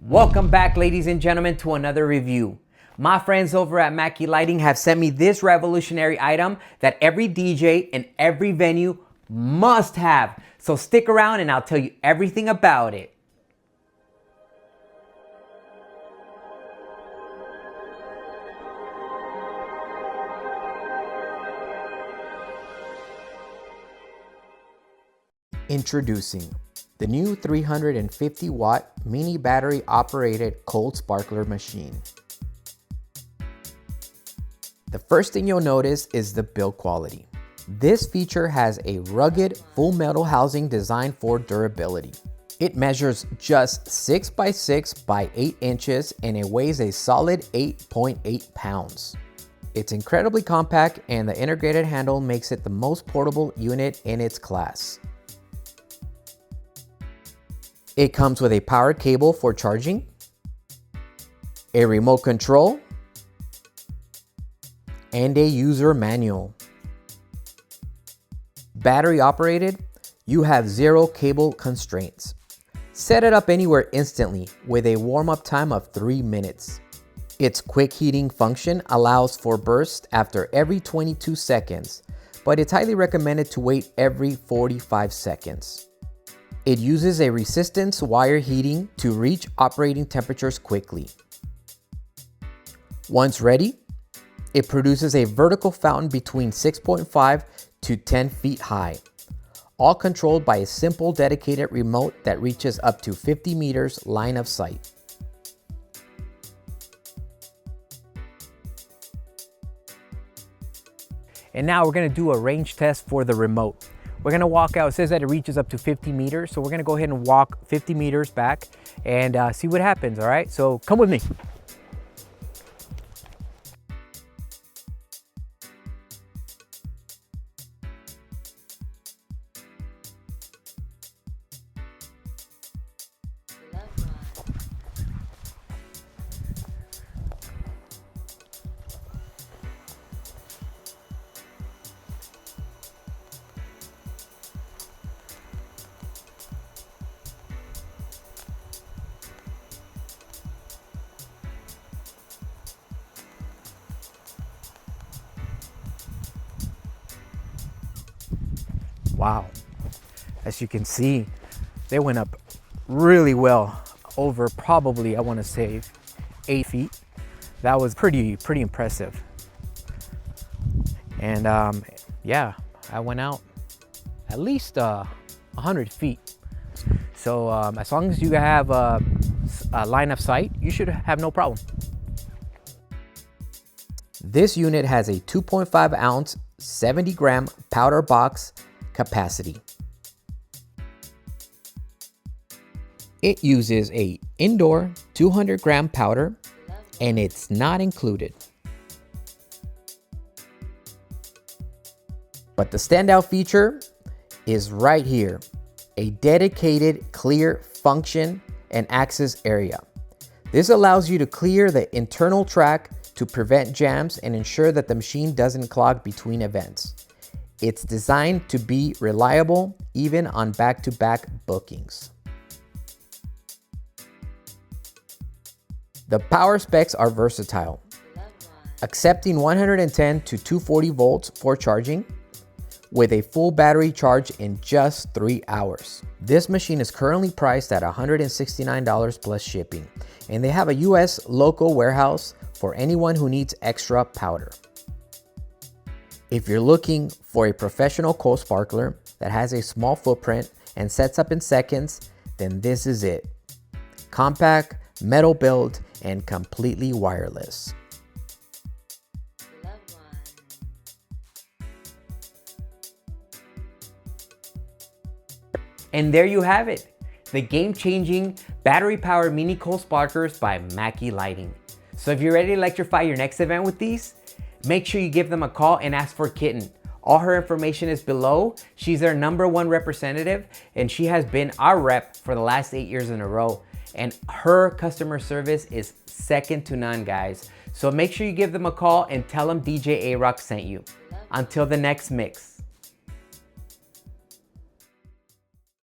Welcome back, ladies and gentlemen, to another review. My friends over at Mackie Lighting have sent me this revolutionary item that every DJ in every venue must have. So stick around and I'll tell you everything about it. Introducing the new 350 watt mini battery operated cold sparkler machine. The first thing you'll notice is the build quality. This feature has a rugged full metal housing designed for durability. It measures just 6 by 6 by 8 inches and it weighs a solid 8.8 pounds. It's incredibly compact and the integrated handle makes it the most portable unit in its class. It comes with a power cable for charging, a remote control, and a user manual. Battery operated, you have zero cable constraints. Set it up anywhere instantly with a warm-up time of 3 minutes. Its quick heating function allows for bursts after every 22 seconds, but it's highly recommended to wait every 45 seconds. It uses a resistance wire heating to reach operating temperatures quickly. Once ready, it produces a vertical fountain between 6.5 to 10 feet high, all controlled by a simple dedicated remote that reaches up to 50 meters line of sight. And now we're gonna do a range test for the remote. We're gonna walk out, it says that it reaches up to 50 meters, so we're gonna go ahead and walk 50 meters back and see what happens, all right? So come with me. Wow, as you can see, they went up really well over probably, I want to say 8 feet. That was pretty impressive. And yeah, I went out at least 100 feet. So as long as you have a line of sight, you should have no problem. This unit has a 2.5 ounce, 70 gram powder box capacity. It uses a indoor 200 gram powder and it's not included. But the standout feature is right here, a dedicated clear function and access area. This allows you to clear the internal track to prevent jams and ensure that the machine doesn't clog between events. It's designed to be reliable even on back-to-back bookings. The power specs are versatile, accepting 110 to 240 volts for charging with a full battery charge in just 3 hours. This machine is currently priced at $169 plus shipping, and they have a US local warehouse for anyone who needs extra powder. If you're looking for a professional cold sparkler that has a small footprint and sets up in seconds, then this is it. Compact, metal build, and completely wireless. And there you have it, the game-changing battery-powered mini cold sparklers by Mackie Lighting. So if you're ready to electrify your next event with these, make sure you give them a call and ask for Kitten. All her information is below. She's their #1 representative and she has been our rep for the last 8 years in a row. And her customer service is second to none, guys. So make sure you give them a call and tell them DJ A-ROK sent you. Until the next mix.